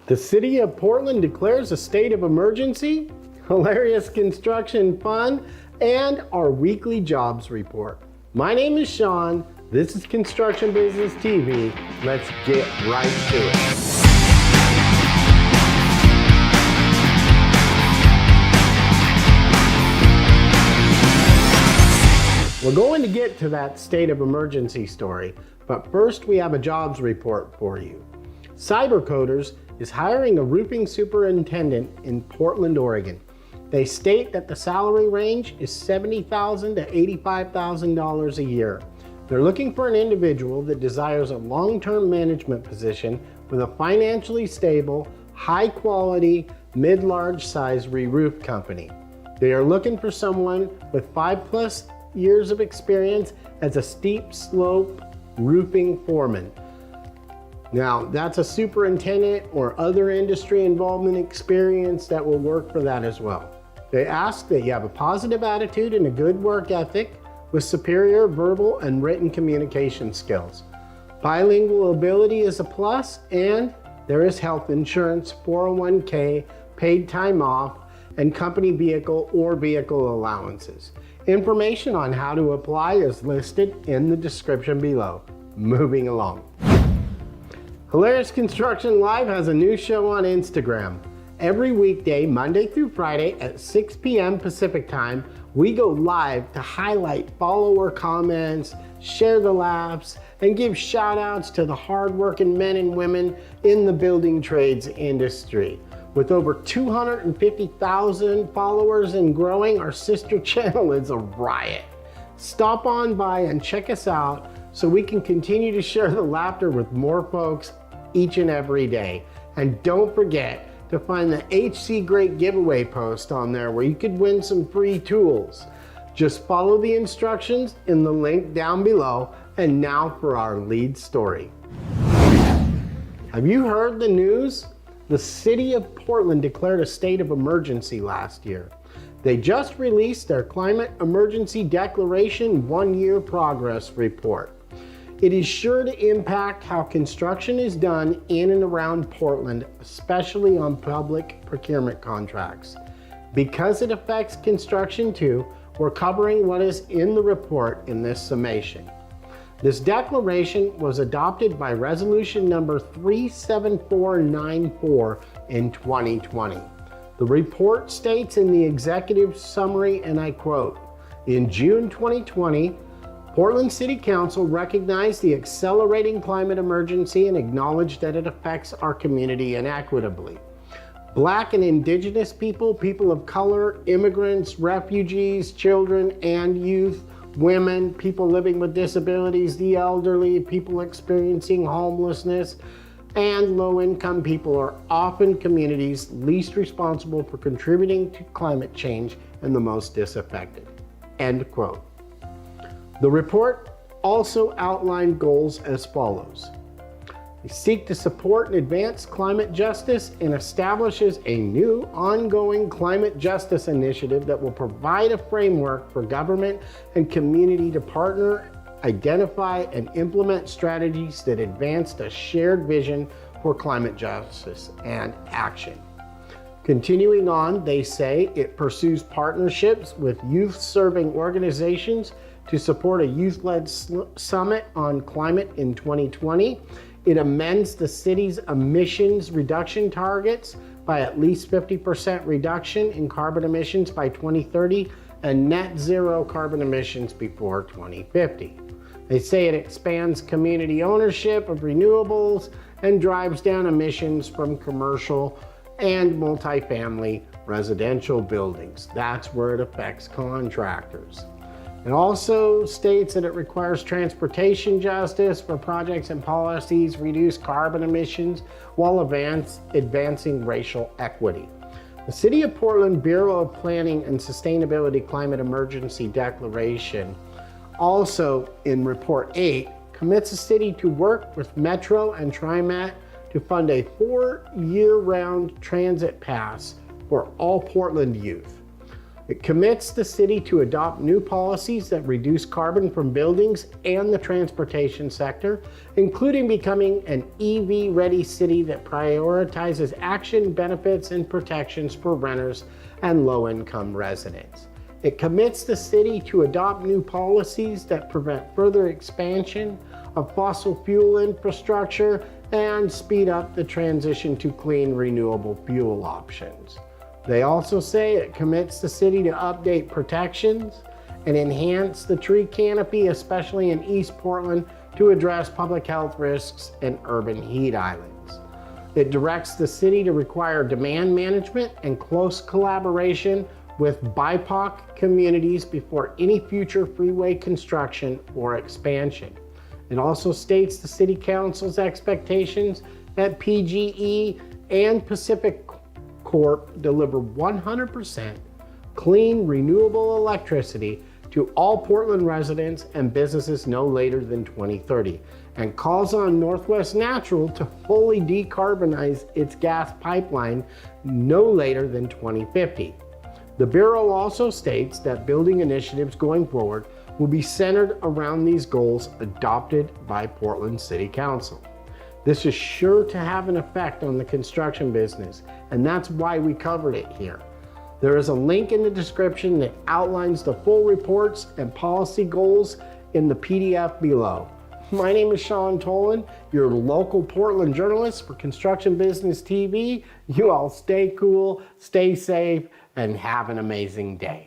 The city of Portland declares a state of emergency, hilarious construction fun, and our weekly jobs report. My name is Sean. This is Construction Business TV. Let's get right to it. We're going to get to that state of emergency story, but first we have a jobs report for you. Cybercoders is hiring a roofing superintendent in Portland, Oregon. They state that the salary range is $70,000 to $85,000 a year. They're looking for an individual that desires a long-term management position with a financially stable, high-quality, mid-large size re-roof company. They are looking for someone with 5+ years of experience as a steep slope roofing foreman. Now, that's a superintendent or other industry involvement experience that will work for that as well. They ask that you have a positive attitude and a good work ethic with superior verbal and written communication skills. Bilingual ability is a plus, and there is health insurance, 401k, paid time off, and company vehicle or vehicle allowances. Information on how to apply is listed in the description below. Moving along. Hilarious Construction Live has a new show on Instagram. Every weekday, Monday through Friday at 6 p.m. Pacific time, we go live to highlight follower comments, share the laughs, and give shout outs to the hardworking men and women in the building trades industry. With over 250,000 followers and growing, our sister channel is a riot. Stop on by and check us out so we can continue to share the laughter with more folks each and every day. And don't forget to find the HC Great giveaway post on there where you could win some free tools. Just follow the instructions in the link down below. And now for our lead story. Have you heard the news? The city of Portland declared a state of emergency last year. They just released their Climate Emergency Declaration 1-year progress report. It is sure to impact how construction is done in and around Portland, especially on public procurement contracts. Because it affects construction too, we're covering what is in the report in this summation. This declaration was adopted by resolution number 37494 in 2020. The report states in the executive summary, and I quote, "In June 2020, Portland City Council recognized the accelerating climate emergency and acknowledged that it affects our community inequitably. Black and Indigenous people, people of color, immigrants, refugees, children and youth, women, people living with disabilities, the elderly, people experiencing homelessness, and low-income people are often communities least responsible for contributing to climate change and the most disaffected." End quote. The report also outlined goals as follows. They seek to support and advance climate justice and establishes a new ongoing climate justice initiative that will provide a framework for government and community to partner, identify, and implement strategies that advance a shared vision for climate justice and action. Continuing on, they say it pursues partnerships with youth-serving organizations to support a youth-led summit on climate in 2020. It amends the city's emissions reduction targets by at least 50% reduction in carbon emissions by 2030 and net zero carbon emissions before 2050. They say it expands community ownership of renewables and drives down emissions from commercial and multifamily residential buildings. That's where it affects contractors. It also states that it requires transportation justice for projects and policies, reduce carbon emissions while advancing racial equity. The City of Portland Bureau of Planning and Sustainability Climate Emergency Declaration, also in Report 8, commits the city to work with Metro and TriMet to fund a 4 year-round transit pass for all Portland youth. It commits the city to adopt new policies that reduce carbon from buildings and the transportation sector, including becoming an EV-ready city that prioritizes action, benefits, and protections for renters and low-income residents. It commits the city to adopt new policies that prevent further expansion of fossil fuel infrastructure and speed up the transition to clean, renewable fuel options. They also say it commits the city to update protections and enhance the tree canopy, especially in East Portland, to address public health risks and urban heat islands. It directs the city to require demand management and close collaboration with BIPOC communities before any future freeway construction or expansion. It also states the City Council's expectations that PGE and Pacific Corp deliver 100% clean, renewable electricity to all Portland residents and businesses no later than 2030, and calls on Northwest Natural to fully decarbonize its gas pipeline no later than 2050. The Bureau also states that building initiatives going forward will be centered around these goals adopted by Portland City Council. This is sure to have an effect on the construction business, and that's why we covered it here. There is a link in the description that outlines the full reports and policy goals in the PDF below. My name is Sean Tolan, your local Portland journalist for Construction Business TV. You all stay cool, stay safe, and have an amazing day.